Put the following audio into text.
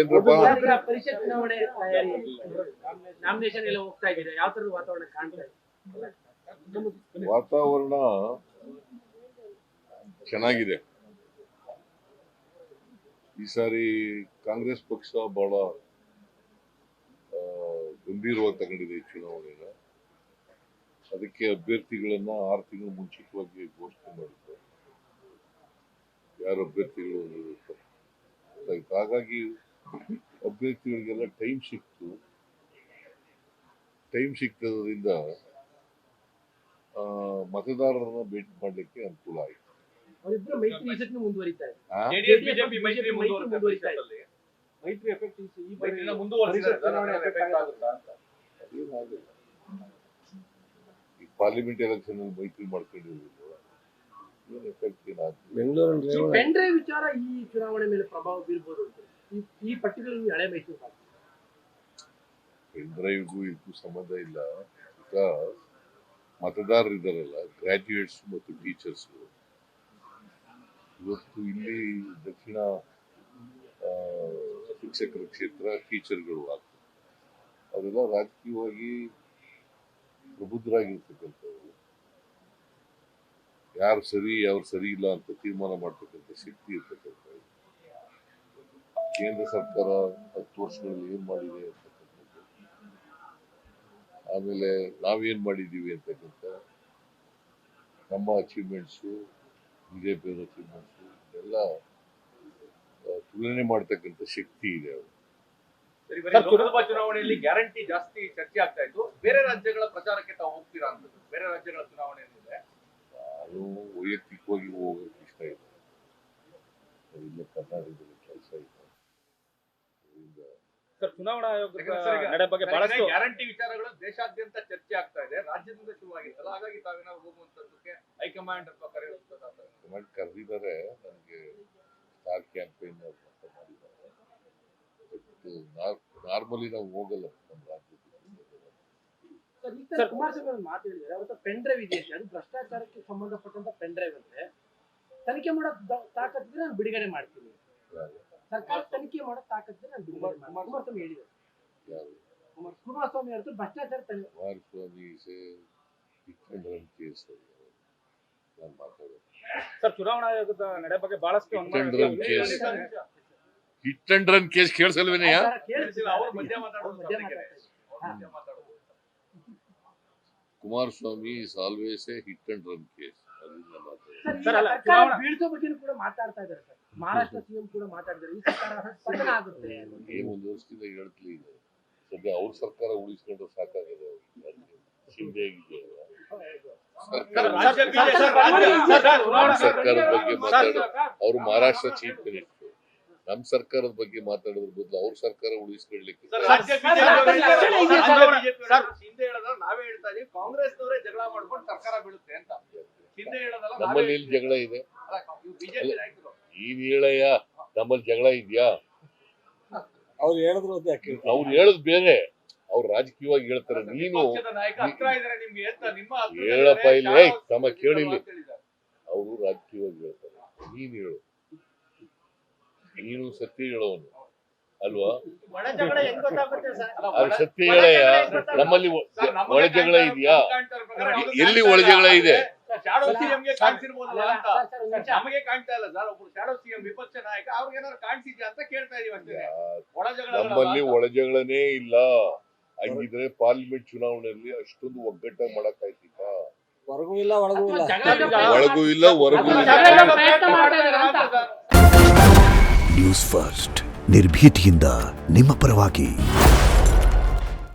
ಏನ್ರಪ್ಪ ಪರಿಷತ್ ಚುನಾವಣೆ ತಯಾರಿ ನಾಮಿನೇಷನ್ ಎಲ್ಲ ಹೋಗ್ತಾ ಇದೆ, ಯಾವ ತರದ ವಾತಾವರಣ ಕಾಣ್ತಾ ಇದೆ? ವಾತಾವರಣ ಚೆನ್ನಾಗಿದೆ. ಈ ಸಾರಿ ಕಾಂಗ್ರೆಸ್ ಪಕ್ಷ ಬಹಳ ಗಂಭೀರವಾಗಿ ತಗೊಂಡಿದೆ ಈ ಚುನಾವಣೆನ. ಅದಕ್ಕೆ ಅಭ್ಯರ್ಥಿಗಳನ್ನ 6 ತಿಂಗಳು ಮುಂಚಿತವಾಗಿ ಘೋಷಣೆ ಮಾಡಿದ್ರು, ಯಾರು ಅಭ್ಯರ್ಥಿಗಳು ಅನ್ನೋದು. ಹಾಗಾಗಿ ಅಭ್ಯರ್ಥಿಗಳಿಗೆಲ್ಲ ಟೈಮ್ ಸಿಕ್ತದ್ರಿಂದ ಮತದಾರರನ್ನ ಭೇಟಿ ಮಾಡ್ಲಿಕ್ಕೆ ಅನುಕೂಲ ಆಯ್ತು. ಅವರಿಬ್ಬರು ಮೈತ್ರಿ ಈಸಕ್ನು ಮುಂದುವರಿತಾ ಇದೆ. ಜೆಡಿಎಸ್ ಬಿಜೆಪಿ ಮೈತ್ರಿ ಮುಂದುವರಿತಾ ಇದೆ. ಮೈತ್ರಿ ಎಫೆಕ್ಟ್ ಈ ಮೈತ್ರಿನ ಮುಂದುವರಿಸಿದ್ದಾರೆ ಆಗುತ್ತಾ ಅಂತ. ಅದೇನಾಗಿಲ್ಲ, ಈ ಪಾರ್ಲಿಮೆಂಟ್ ಎಲೆಕ್ಷನ್ ಅಲ್ಲಿ ಮೈತ್ರಿ ಮಾಡ್ಕೊಂಡಿರ್ಲಿಲ್ಲ, ಏನು ಎಫೆಕ್ಟ್ ಏನಾಗ್ತದೆ? ಬೆಂಗಳೂರಲ್ಲಿ ಪೆನ್ ಡ್ರೈವ್ ವಿಚಾರ ಈ ಚುನಾವಣೆ ಮೇಲೆ ಪ್ರಭಾವ ಬೀರ್ಬೋದು ಅಂತ ಈ ಪರ್ಟಿಕ್ಯುಲರ್ ಹಳೆ ಮೈಸೂರು ಭಾಗ. ಪೆನ್ ಡ್ರೈವ್ಗೂ ಇದಕ್ಕೂ ಸಂಬಂಧ ಇಲ್ಲ. ಬಿಕಾಸ್ ಮತದಾರರು ಇದ್ದಾರಲ್ಲ, ಗ್ರಾಜ್ಯುಯೇಟ್ಸ್ ಮತ್ತು ಟೀಚರ್ಸ್, ಇವತ್ತು ಇಲ್ಲಿ ದಕ್ಷಿಣ ಶಿಕ್ಷಕರ ಕ್ಷೇತ್ರ ಟೀಚರ್ಗಳು ಆಗ್ತದೆ. ಅವರೆಲ್ಲ ರಾಜಕೀಯವಾಗಿ ಪ್ರಬುದ್ಧರಾಗಿರ್ತಕ್ಕಂಥವ್ರು. ಯಾರು ಸರಿ ಯಾರು ಸರಿ ಇಲ್ಲ ಅಂತ ತೀರ್ಮಾನ ಮಾಡ್ತಕ್ಕಂಥ ಶಕ್ತಿ ಇರ್ತಕ್ಕಂಥವ್ರು. ಕೇಂದ್ರ ಸರ್ಕಾರ 10 ವರ್ಷಗಳಲ್ಲಿ ಏನ್ ಮಾಡಿದೆ ಅಂತಕ್ಕಂಥದ್ದು, ಆಮೇಲೆ ನಾವೇನ್ ಮಾಡಿದೀವಿ ಅಂತಕ್ಕಂಥ ನಮ್ಮ ಅಚೀವ್ಮೆಂಟ್ಸು, ಬಿಜೆಪಿ ಅಚೀವ್ಮೆಂಟ್ಸು ಇದೆಲ್ಲ ತುಲನೆ ಮಾಡ್ತಕ್ಕಂಥ ಶಕ್ತಿ ಇದೆ ಅವರು. ಲೋಕಸಭಾ ಚುನಾವಣೆಯಲ್ಲಿ ಗ್ಯಾರಂಟಿ ಜಾಸ್ತಿ ಚರ್ಚೆ ಆಗ್ತಾ ಇತ್ತು. ಬೇರೆ ರಾಜ್ಯಗಳ ಪ್ರಚಾರಕ್ಕೆ ತಾವು ಹೋಗ್ತೀರಾ ಅಂತ? ಬೇರೆ ರಾಜ್ಯಗಳ ಚುನಾವಣೆ ಏನಿದೆ, ನಾನು ವೈಯಕ್ತಿಕವಾಗಿ ಹೋಗೋಕೆ ಇಷ್ಟ ಇದೆ. ಇಲ್ಲೇ ಕರ್ನಾಟಕದಲ್ಲಿ ಕೆಲಸ ಇದೆ. ಸರ್, ಚುನಾವಣಾ ಆಯೋಗದ ನಡೆ ಬಗ್ಗೆ ಬಹಳಷ್ಟು ಗ್ಯಾರಂಟಿ ವಿಚಾರಗಳು ದೇಶಾದ್ಯಂತ ಚರ್ಚೆ ಆಗ್ತಾ ಇದೆ. ರಾಜ್ಯದಿಂದ ಶುರುವಾಗಿತ್ತಲ್ಲ, ಹಾಗಾಗಿ ತಾವೇನಾದ್ರು ಹೋಗುವಂತದ್ದಕ್ಕೆ ಹೈಕಮಾಂಡ್ ಅಥವಾ ಕಮಾಂಡ್ ಕರೆದಿದ್ದಾರೆ. ನನಗೆ ಸ್ಟಾರ್ ಕ್ಯಾಂಪೇನ್ ಮಾಡಿದ್ದಾರೆ. ನಾರ್ಮಲಿ ನಾವು ಹೋಗಲ್ಲ ನಮ್ಮ ರಾಜ್ಯದಲ್ಲಿ. ಕುಮಾರಸ್ವಾಮಿ ಅವರು ಮಾತು ಹೇಳಿದ್ದಾರೆ, ಅವ್ರ ಪೆನ್ ಡ್ರೈವ್ ಇದೆ, ಅದು ಭ್ರಷ್ಟಾಚಾರಕ್ಕೆ ಸಂಬಂಧಪಟ್ಟಂತ ಪೆನ್ ಡ್ರೈವ್ ಅಂದ್ರೆ ತನಿಖೆ ಮಾಡೋ ತಾಕತ್ತಿದ್ರೆ ನಾನು ಬಿಡುಗಡೆ ಮಾಡ್ತೀನಿ. ಸರ್ಕಾರ ತನಿಖೆ ಮಾಡೋ ತಾಕತ್ತಿದ್ರೆ ನಾನು ಬಿಡುಗಡೆ ಮಾಡ್ತೀನಿ. ಕುಮಾರಸ್ವಾಮಿ ಹೇಳಿದ್ದಾರೆ. ಕುಮಾರಸ್ವಾಮಿ ಹೇಳಿದ್ರು ಭ್ರಷ್ಟಾಚಾರ ಕುಮಾರಸ್ವಾಮಿ ಕೇಸ್ ನಾನು ಮಾತಾಡೋದು. ಸರ್, ಚುನಾವಣಾ ಆಯೋಗದ ನಡೆ ಬಗ್ಗೆ ಬಹಳಷ್ಟು ಹಿಟ್ ಅಂಡ್ ರನ್ ಕೇಸ್ ಕೇಳಿಸಲ್ವೇನೆಯ? Kumaraswamy is always a hit and run case. ಬೀಳ್ಸೋ ಬಗ್ಗೆ ಕೂಡ ಮಾತಾಡ್ತಾ ಇದ್ದಾರೆ ಸರ್. ಮಹಾರಾಷ್ಟ್ರ ಸಿಎಂ ಕೂಡ ಮಾತಾಡಿದ್ದಾರೆ, ಈ ಸರ್ಕಾರ ಪತನ ಆಗುತ್ತೆ. ಒಂದು ವರ್ಷದಿಂದ ಹೇಳ್ತಲೇ ಇದೆ. ಸದ್ಯ ಅವ್ರ ಸರ್ಕಾರ ಉಳಿಸ್ಕೊಂಡ್ರೆ ಸಾಕಾಗಿದೆ. ಶಿಂದೆ ಸರ್ಕಾರದ ಬಗ್ಗೆ ಮಾತಾಡೋದು, ಅವ್ರು ಮಹಾರಾಷ್ಟ್ರ ಚೀಫ್ ಮಿನಿಸ್ಟರ್. ನಮ್ ಸರ್ಕಾರದ ಬಗ್ಗೆ ಮಾತಾಡೋದ್ರ ಬದಲು ಅವ್ರ ಸರ್ಕಾರ ಉಳಿಸ್ಕೊಳ್ಲಿಕ್ಕೆ ನಾವೇ ಹೇಳ್ತಾ ಇದೀವಿ, ಕಾಂಗ್ರೆಸ್ನವರೇ ಜಗಳ ಮಾಡ್ಕೊಂಡು ಸರ್ಕಾರ ಬೀಳುತ್ತೆ ಅಂತ. ನಮ್ಮಲ್ಲಿ ಇಲ್ಲಿ ಜಗಳ ಇದೆ. ನೀನ್ ಹೇಳಯ್ಯ, ನಮ್ಮಲ್ಲಿ ಜಗಳ ಇದೆಯಾ? ಅವ್ರು ಹೇಳಿದ್ರು ಅವ್ರು ಹೇಳದ್ ಬೇರೆ, ಅವ್ರು ರಾಜಕೀಯವಾಗಿ ಹೇಳ್ತಾರೆ. ನೀನು ಹೇಳಪ್ಪ ಇಲ್ಲಿ, ತಮ್ಮ ಕೇಳಿಲ್ಲ. ಅವರು ರಾಜಕೀಯವಾಗಿ ಹೇಳ್ತಾರೆ, ನೀನ್ ಹೇಳು. ನೀನು ಸತ್ಯ ಹೇಳೋನು ಅಲ್ವಾ? ಅವ್ರು ಸತ್ಯ ಹೇಳಯ್ಯ. ನಮ್ಮಲ್ಲಿ ಒಳ ಜಗಳ ಇದೆಯಾ? ಎಲ್ಲಿ ಒಳ ಜಗಳ ಇದೆ? ಶಾಡೋ ಸಿಎಂಗೆ ಕಾಣಿಸಿರ್ಬೋದಲ್ಲ ಅಂತ ನಮಗೆ ಕಾಣ್ತಾ ಇಲ್ಲ ಸರ್. ಒಬ್ರು ಶಾಡೋ ಸಿಎಂ ವಿಪಕ್ಷ ನಾಯಕ, ಅವ್ರಿಗೆ ಏನಾದ್ರು ಕಾಣಿಸಿದ್ಯಾ ಅಂತ ಕೇಳ್ತಾ ಇದೀವಿ ಅಷ್ಟೇ. ನಮ್ಮಲ್ಲಿ ಒಳ ಜಗಳನೇ ಇಲ್ಲ. ಹಂಗಿದ್ರೆ ಪಾರ್ಲಿಮೆಂಟ್ ಚುನಾವಣೆಯಲ್ಲಿ ಅಷ್ಟೊಂದು ಒಗ್ಗಟ್ಟಾಗಿ ಮಾಡಕ್ಕಾಯ್ತಿತ್ತ? ಹೊರಗೂ ಇಲ್ಲ ಒಳಗೂ ಇಲ್ಲ. ಒಳಗೂ ಇಲ್ಲ ಹೊರಗೂ ಇಲ್ಲ. ನ್ಯೂಸ್ ಫಸ್ಟ್ ನಿರ್ಭೀತಿಯಿಂದ ನಿಮ್ಮ ಪರವಾಗಿ.